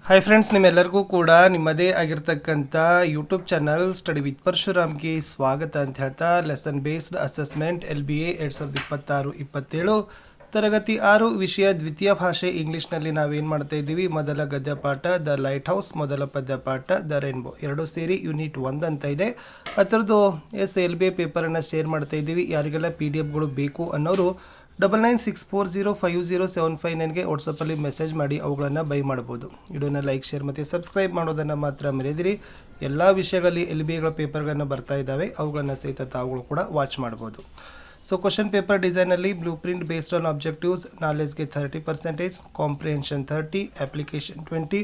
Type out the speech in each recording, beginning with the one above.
Hi friends, ನಿಮ್ಮೆಲ್ಲರಿಗೂ ಕೂಡ ನಿಮ್ಮದೇ ಆಗಿರ್ತಕ್ಕಂಥ ಯೂಟ್ಯೂಬ್ ಚಾನಲ್ ಸ್ಟಡಿ ವಿತ್ ಪರಶುರಾಮ್ಗೆ ಸ್ವಾಗತ ಅಂತ ಹೇಳ್ತಾ, ಲೆಸನ್ ಬೇಸ್ಡ್ ಅಸೆಸ್ಮೆಂಟ್ LBA 2026-27 ತರಗತಿ 6 ವಿಷಯ ದ್ವಿತೀಯ ಭಾಷೆ ಇಂಗ್ಲೀಷ್ನಲ್ಲಿ ನಾವೇನು ಮಾಡ್ತಾ ಇದ್ದೀವಿ, ಮೊದಲ ಗದ್ಯ ಪಾಠ ದ ಲೈಟ್ ಹೌಸ್, ಮೊದಲ ಪದ್ಯ ಪಾಠ ದ ರೈನ್ಬೋ, ಎರಡು ಸೇರಿ ಯೂನಿಟ್ 1 ಅಂತ ಇದೆ. ಅದರದ್ದು LBA ಪೇಪರನ್ನು ಶೇರ್ ಮಾಡ್ತಾ ಇದ್ದೀವಿ. ಯಾರಿಗೆಲ್ಲ PDF ಬೇಕು ಅನ್ನೋರು 9964050759ಗೆ ವಾಟ್ಸಪ್ಪಲ್ಲಿ ಮೆಸೇಜ್ ಮಾಡಿ ಅವುಗಳನ್ನು ಬೈ ಮಾಡ್ಬೋದು. ವಿಡಿಯೋನ ಲೈಕ್, ಶೇರ್ ಮತ್ತು ಸಬ್ಸ್ಕ್ರೈಬ್ ಮಾಡೋದನ್ನು ಮಾತ್ರ ಮರೆಯದಿರಿ. ಎಲ್ಲ ವಿಷಯಗಳಲ್ಲಿ LBAಗಳ ಪೇಪರ್ಗಳನ್ನು ಬರ್ತಾ ಇದ್ದಾವೆ, ಅವುಗಳನ್ನು ಸಹಿತ ತಾವುಗಳು ಕೂಡ ವಾಚ್ ಮಾಡ್ಬೋದು. ಸೊ ಕ್ವಶನ್ ಪೇಪರ್ ಡಿಸೈನಲ್ಲಿ blueprint based on objectives, ನಾಲೆಜ್ಗೆ 30%, ಕಾಂಪ್ರಿಹೆನ್ಷನ್ 30, ಅಪ್ಲಿಕೇಶನ್ 20,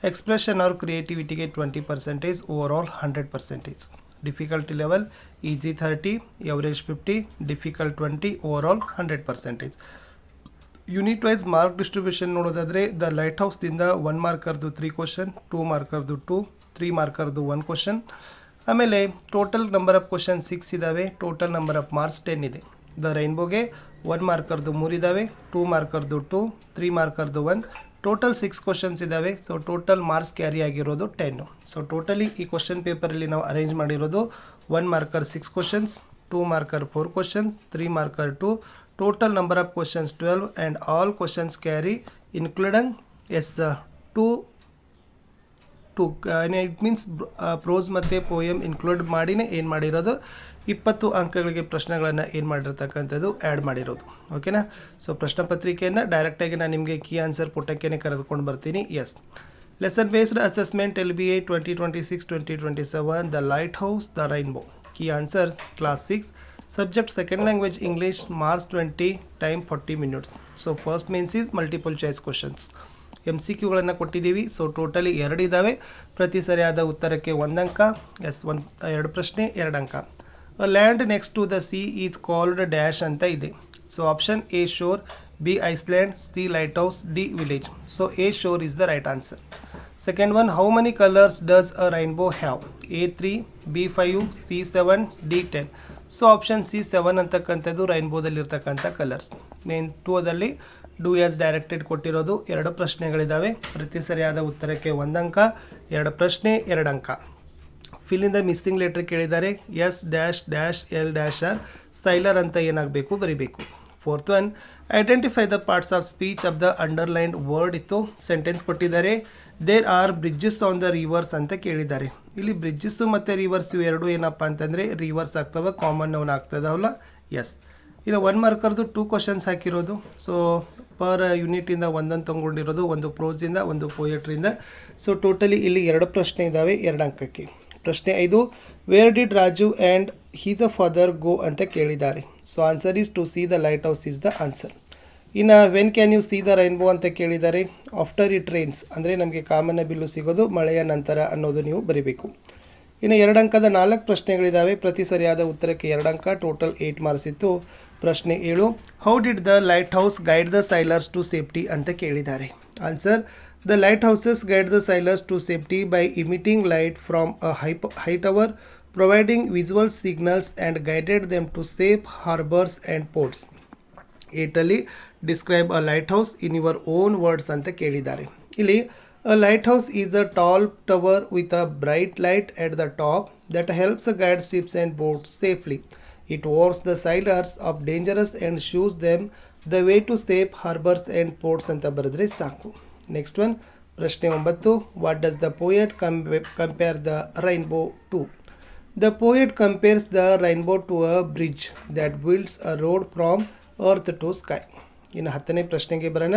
ಎಕ್ಸ್ಪ್ರೆಷನ್ ಆರ್ ಕ್ರಿಯೇಟಿವಿಟಿಗೆ 20%, over all 100%. Difficulty level easy 30, average 50, difficult 20, over all 100%. Unit wise mark distribution ನೋಡೋದಾದರೆ ದ ಲೈಟ್ ಹೌಸ್ದಿಂದ 1 ಮಾರ್ಕರ್ದು 3 ಕ್ವಶನ್, 2 ಮಾರ್ಕರ್ದು 2, 3 ಮಾರ್ಕರ್ದು 1 ಕ್ವಶನ್. ಆಮೇಲೆ ಟೋಟಲ್ ನಂಬರ್ ಆಫ್ ಕ್ವಶನ್ 6 ಇದ್ದಾವೆ, ಟೋಟಲ್ ನಂಬರ್ ಆಫ್ ಮಾರ್ಕ್ಸ್ 10 ಇದೆ. ದ ರೈನ್ಬೋಗೆ 1 ಮಾರ್ಕರ್ದು 3 ಇದ್ದಾವೆ, 2 ಮಾರ್ಕರ್ದು 2, 3 ಮಾರ್ಕರ್ದು 1, ಟೋಟಲ್ 6 ಕ್ವಶನ್ಸ್ ಇದ್ದಾವೆ. ಸೊ ಟೋಟಲ್ ಮಾರ್ಕ್ಸ್ ಕ್ಯಾರಿ ಆಗಿರೋದು 10. ಸೊ ಟೋಟಲಿ ಈ ಕ್ವಶನ್ ಪೇಪರಲ್ಲಿ ನಾವು ಅರೇಂಜ್ ಮಾಡಿರೋದು 1 marker 6 questions, 2 marker 4 questions, 3 marker 2, total number of questions 12 and all questions carry including it means prose ಮತ್ತು ಪೋಯಮ್ ಇನ್ಕ್ಲೂಡ್ ಮಾಡಿನೇ ಏನು ಮಾಡಿರೋದು 20 ಅಂಕಗಳಿಗೆ ಪ್ರಶ್ನೆಗಳನ್ನು ಏನು ಮಾಡಿರ್ತಕ್ಕಂಥದ್ದು ಆ್ಯಡ್ ಮಾಡಿರೋದು. ಓಕೆನಾ? ಸೊ ಪ್ರಶ್ನೆ ಪತ್ರಿಕೆಯನ್ನು ಡೈರೆಕ್ಟಾಗಿ ನಾನು ನಿಮಗೆ ಕೀ ಆನ್ಸರ್ ಪುಟಕ್ಕೇ ಕರೆದುಕೊಂಡು ಬರ್ತೀನಿ. Yes, lesson based assessment LBA 2026-2027 the lighthouse the rainbow. Key answer class 6, subject second language English, marks 20, time 40 minutes. So first means is multiple choice questions. MCQಗಳನ್ನು ಕೊಟ್ಟಿದ್ದೀವಿ. ಸೊ ಟೋಟಲಿ 2 ಇದ್ದಾವೆ. ಪ್ರತಿ ಸರಿಯಾದ ಉತ್ತರಕ್ಕೆ 1 ಅಂಕ. ಎಸ್, 2 ಪ್ರಶ್ನೆ 2 ಅಂಕ. Land next to the sea is called dash ಅಂತ ಇದೆ. So option A shore, B island, C lighthouse, D village. So A shore is the right answer. Second one, how many colours does a rainbow have? A3, B5, C7, D10. So option C7 ಅಂತಕ್ಕಂಥದ್ದು ರೈನ್ಬೋದಲ್ಲಿರ್ತಕ್ಕಂಥ colours. Main 2ದಲ್ಲಿ do as directed ಕೊಟ್ಟಿರೋದು. 2 ಪ್ರಶ್ನೆಗಳಿದ್ದಾವೆ. ಪ್ರತಿ ಸರಿಯಾದ ಉತ್ತರಕ್ಕೆ 1 ಅಂಕ. 2 ಪ್ರಶ್ನೆ 2 ಅಂಕ. Fill in the missing letter ಕೇಳಿದ್ದಾರೆ. S dash dash L dash R sailor ಅಂತ ಏನಾಗಬೇಕು ಬರೀಬೇಕು. Fourth one, identify the parts of speech of the underlined word ಇತ್ತು. ಸೆಂಟೆನ್ಸ್ ಕೊಟ್ಟಿದ್ದಾರೆ. There are bridges on the rivers ಅಂತ ಕೇಳಿದ್ದಾರೆ. ಇಲ್ಲಿ ಬ್ರಿಡ್ಜಸ್ಸು ಮತ್ತು ರಿವರ್ಸ್ ಇವು 2 ಏನಪ್ಪ ಅಂತಂದರೆ ರಿವರ್ಸ್ ಆಗ್ತವೆ, ಕಾಮನ್ ನೌನ್ ಆಗ್ತದವಲ್ಲ. ಎಸ್, ಇಲ್ಲ 1 ಮಾರ್ಕರ್ದು 2 ಕ್ವಶನ್ಸ್ ಹಾಕಿರೋದು. ಸೊ ಪರ್ ಯೂನಿಟಿಂದ ಒಂದೊಂದು ತೊಗೊಂಡಿರೋದು, ಒಂದು ಪ್ರೋಸಿಂದ, ಒಂದು ಪೋಯಟ್ರಿಯಿಂದ. ಸೊ ಟೋಟಲಿ ಇಲ್ಲಿ 2 ಪ್ರಶ್ನೆ ಇದ್ದಾವೆ 2 ಅಂಕಕ್ಕೆ. ಪ್ರಶ್ನೆ 5, where did Raju and his a father go ಅಂತ ಕೇಳಿದ್ದಾರೆ. So answer is to see the lighthouse is the answer. ಇನ್ನು when can you see the rainbow ಅಂತ ಕೇಳಿದ್ದಾರೆ. ಆಫ್ಟರ್ ಇಟ್ ರೈನ್ಸ್ ಅಂದರೆ ನಮಗೆ ಕಾಮನ ಬಿಲ್ಲು ಸಿಗೋದು ಮಳೆಯ ನಂತರ ಅನ್ನೋದು ನೀವು ಬರೀಬೇಕು. ಇನ್ನು 2 ಅಂಕದ 4 ಪ್ರಶ್ನೆಗಳಿದ್ದಾವೆ. ಪ್ರತಿ ಸರಿಯಾದ ಉತ್ತರಕ್ಕೆ 2 ಅಂಕ. ಟೋಟಲ್ 8 ಮಾರ್ಕ್ಸ್ ಇತ್ತು. ಪ್ರಶ್ನೆ 7, how did the lighthouse guide the sailors to safety ಅಂತ ಕೇಳಿದ್ದಾರೆ. Answer, the lighthouses guide the sailors to safety by emitting light from a high tower, providing visual signals and guided them to safe harbours and ports. 8ಅಲ್ಲಿ describe a lighthouse in your own words ಅಂತ ಕೇಳಿದ್ದಾರೆ. ಇಲ್ಲಿ a lighthouse is a tall tower with a bright light at the top that helps guide ships and boats safely. It warns the sailors of dangerous and shows them the way to safe harbors and ports ಅಂತ ಬರೆದ್ರೆ ಸಾಕು. Next one, ಪ್ರಶ್ನೆ 9, what does the poet compare the rainbow to? The poet compares the rainbow to a bridge that builds a road from earth to sky. ಇನ್ನು 10ನೇ ಪ್ರಶ್ನೆಗೆ ಬರೋಣ.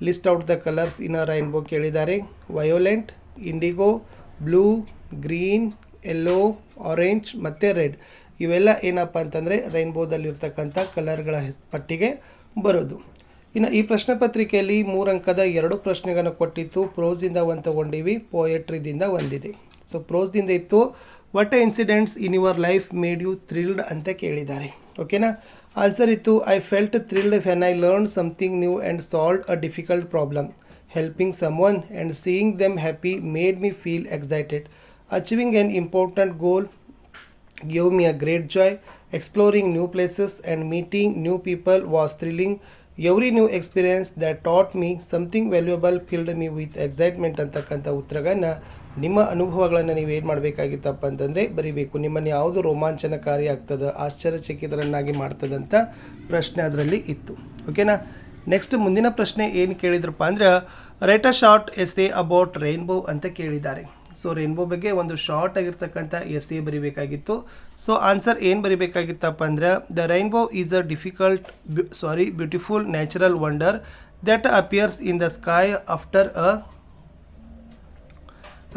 List out the colours in a rainbow ಕೇಳಿದ್ದಾರೆ. Violent, indigo, blue, green, yellow, orange ಮತ್ತು red. ಇವೆಲ್ಲ ಏನಪ್ಪ ಅಂತಂದರೆ ರೈನ್ಬೋದಲ್ಲಿರ್ತಕ್ಕಂಥ ಕಲರ್ಗಳ ಪಟ್ಟಿಗೆ ಬರೋದು. ಇನ್ನು ಈ ಪ್ರಶ್ನೆ ಪತ್ರಿಕೆಯಲ್ಲಿ 3 ಅಂಕದ 2 ಪ್ರಶ್ನೆಗಳನ್ನು ಕೊಟ್ಟಿತ್ತು. ಪ್ರೋಸಿಂದ 1 ತೊಗೊಂಡಿವಿ, ಪೋಯಟ್ರಿದಿಂದ 1 ಇದೆ. ಸೊ ಪ್ರೋಸ್ದಿಂದ ಇತ್ತು, what incidents in your life made you thrilled ಅಂತ ಕೇಳಿದ್ದಾರೆ. ಓಕೆನಾ? ಆನ್ಸರ್ ಇತ್ತು, I felt thrilled when I learn something new and solve a difficult problem. Helping someone and seeing them happy made me feel excited. Achieving an important goal gave me a great joy. Exploring new places and meeting new people was thrilling. Every new experience that taught me something valuable filled me with excitement ಅಂತಕ್ಕಂಥ ಉತ್ತರಗಳನ್ನು ನಿಮ್ಮ ಅನುಭವಗಳನ್ನು ನೀವು ಏನು ಮಾಡಬೇಕಾಗಿತ್ತಪ್ಪ ಅಂತಂದರೆ ಬರೀಬೇಕು. ನಿಮ್ಮನ್ನು ಯಾವುದು ರೋಮಾಂಚನಕಾರಿ ಆಗ್ತದೆ, ಆಶ್ಚರ್ಯಚಕಿತರನ್ನಾಗಿ ಮಾಡ್ತದಂತ ಪ್ರಶ್ನೆ ಅದರಲ್ಲಿ ಇತ್ತು. ಓಕೆನಾ. ನೆಕ್ಸ್ಟ್ ಮುಂದಿನ ಪ್ರಶ್ನೆ ಏನು ಕೇಳಿದ್ರಪ್ಪ ಅಂದ್ರೆ write a short essay about rainbow ಅಂತ ಕೇಳಿದ್ದಾರೆ. ಸೊ ರೈನ್ಬೋ ಬಗ್ಗೆ ಒಂದು ಶಾರ್ಟ್ ಆಗಿರ್ತಕ್ಕಂಥ ಎಸ್ಸೆ ಬರಿಬೇಕಾಗಿತ್ತು. ಸೊ ಆನ್ಸರ್ ಏನು ಬರಿಬೇಕಾಗಿತ್ತಪ್ಪ ಅಂದ್ರೆ the rainbow is a beautiful natural wonder that appears in the sky after a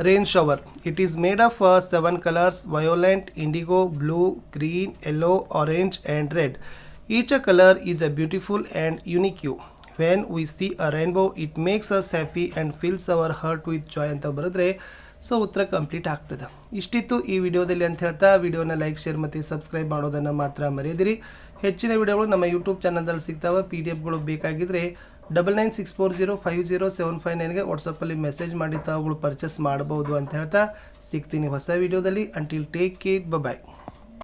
rain shower. It is made of 7 colors: violet, indigo, blue, green, yellow, orange and red. Each color is a beautiful and unique. When we see a rainbow, it makes us happy and fills our heart with joy ಅಂತ ಬರೆದ್ರೆ so ಉತ್ತರ complete ಆಗ್ತದೆ. ಇಷ್ಟಿತ್ತು ಈ ವಿಡಿಯೋದಲ್ಲಿ ಅಂತ ಹೇಳ್ತಾ ವಿಡಿಯೋನ ಲೈಕ್, ಶೇರ್ ಮತ್ತು ಸಬ್ಸ್ಕ್ರೈಬ್ ಮಾಡೋದನ್ನು ಮಾತ್ರ ಮರೆಯದಿರಿ. ಹೆಚ್ಚಿನ ವಿಡಿಯೋಗಳು ನಮ್ಮ ಯೂಟ್ಯೂಬ್ ಚಾನಲ್ದಲ್ಲಿ ಸಿಗ್ತಾವೆ. PDF ಬೇಕಾಗಿದ್ದರೆ 9964050759ಗೆ ವಾಟ್ಸಪ್ಪಲ್ಲಿ ಮೆಸೇಜ್ ಮಾಡಿ ತಾವುಗಳು ಪರ್ಚೇಸ್ ಮಾಡ್ಬೋದು ಅಂತ ಹೇಳ್ತಾ ಸಿಗ್ತೀನಿ ಹೊಸ ವಿಡಿಯೋದಲ್ಲಿ. ಅಂಟಿಲ್ ಟೇಕ್ ಕೇರ್, ಬಾಯ್.